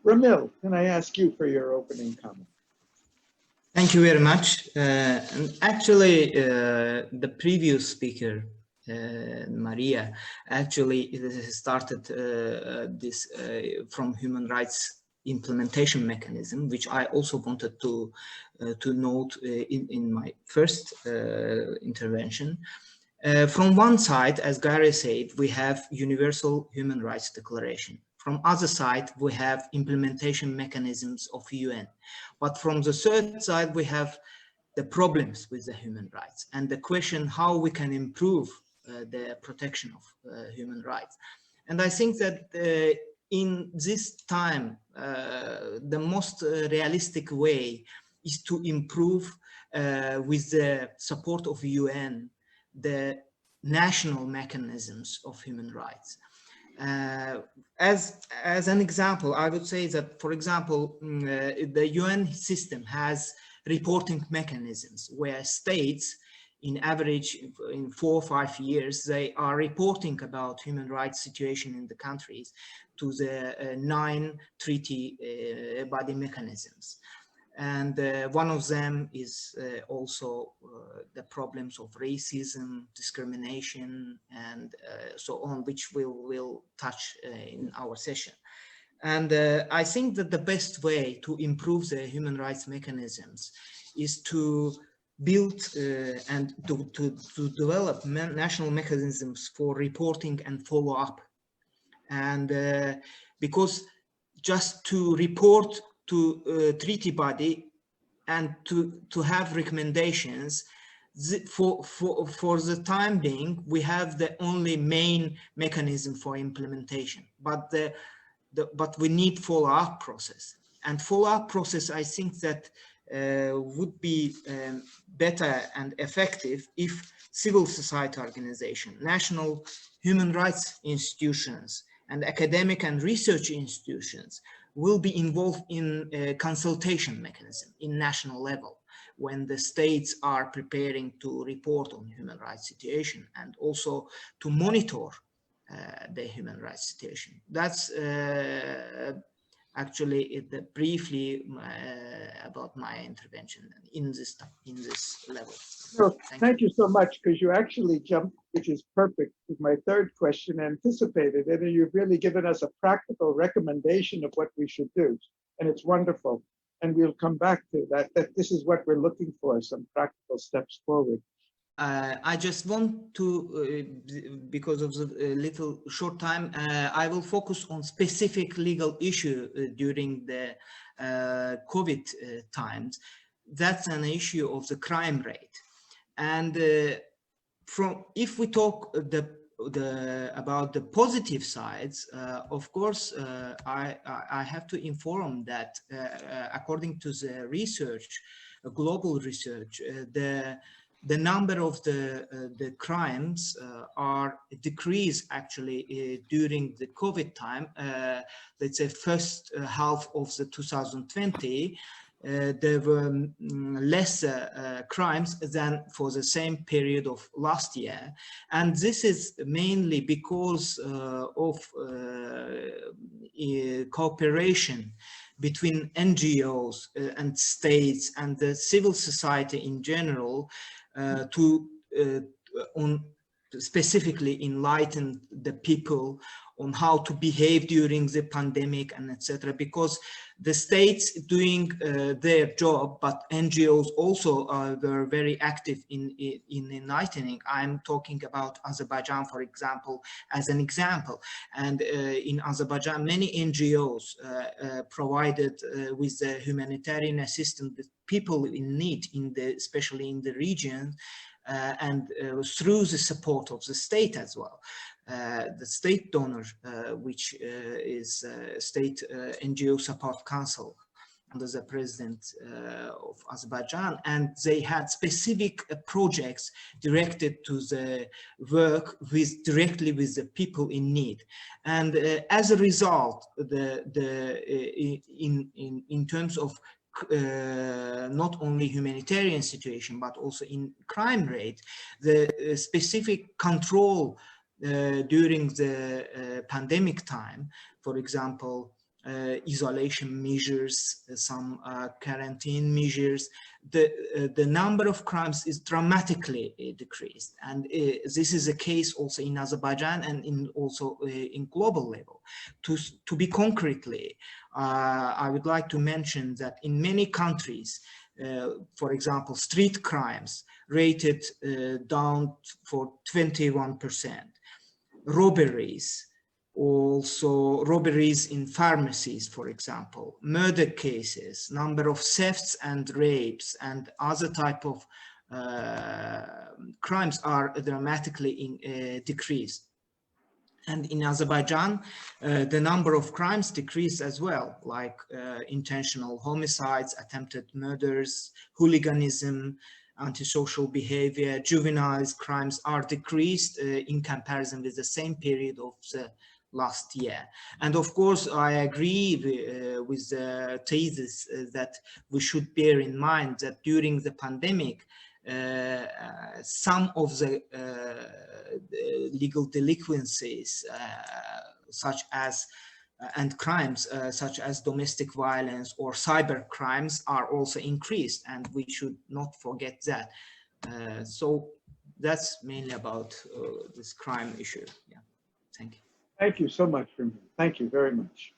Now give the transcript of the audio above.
Ramil, can I ask you for your opening comment? Thank you very much. And actually, the previous speaker, Maria, actually started this from human rights implementation mechanism, which I also wanted to note in my first intervention. From one side, as Gary said, we have Universal Human Rights Declaration. From other side, we have implementation mechanisms of UN. But from the third side, we have the problems with the human rights and the question how we can improve the protection of human rights. And I think that in this time, the most realistic way is to improve with the support of UN the national mechanisms of human rights. As an example, I would say that, for example, the UN system has reporting mechanisms where states, in average, in 4 or 5 years, they are reporting about human rights situation in the countries to the 9 treaty body mechanisms. And one of them is also the problems of racism, discrimination, and so on, which we'll touch in our session. And I think that the best way to improve the human rights mechanisms is to build and to develop national mechanisms for reporting and follow-up. And because just to report to treaty body and to have recommendations, for the time being, we have the only main mechanism for implementation, but we need follow-up process. And follow-up process, I think that would be better and effective if civil society organization, national human rights institutions, and academic and research institutions will be involved in a consultation mechanism in national level when the states are preparing to report on human rights situation and also to monitor the human rights situation. That's actually briefly about my intervention in this level. No, thank you so much, because you actually jumped, which is perfect, with my third question, anticipated it, and you've really given us a practical recommendation of what we should do, and it's wonderful. And we'll come back to that this is what we're looking for, some practical steps forward. I just want to, because of the little short time, I will focus on specific legal issue during the COVID times. That's an issue of the crime rate. And if we talk about the positive sides, of course, I have to inform that according to the research, global research, the number of the crimes are decreased actually during the COVID time. Let's say first half of the 2020, there were less crimes than for the same period of last year. And this is mainly because of cooperation between NGOs and states and the civil society in general to specifically enlighten the people on how to behave during the pandemic and etc. Because the states doing their job, but NGOs also were very active in enlightening. I'm talking about Azerbaijan, for example, as an example. And in Azerbaijan, many NGOs provided with the humanitarian assistance with people in need, especially in the region, and through the support of the state as well. The state donor, which is State NGO Support Council under the president of Azerbaijan, and they had specific projects directed to the work directly with the people in need. And as a result, in terms of not only humanitarian situation, but also in crime rate, the specific control during the pandemic time, for example, isolation measures, some quarantine measures, the number of crimes is dramatically decreased. And this is a case also in Azerbaijan and also in global level. To be concretely, I would like to mention that in many countries, for example, street crimes rated down for 21%, robberies, also robberies in pharmacies, for example, murder cases, number of thefts and rapes and other type of crimes are dramatically decreased. And in Azerbaijan, the number of crimes decreased as well, like intentional homicides, attempted murders, hooliganism, antisocial behavior, juvenile crimes are decreased in comparison with the same period of the last year. And of course, I agree with the thesis that we should bear in mind that during the pandemic, some of the legal delinquencies such as and crimes such as domestic violence or cyber crimes are also increased, and we should not forget that. So that's mainly about this crime issue. Yeah, thank you. Thank you so much, Ramil. Thank you very much.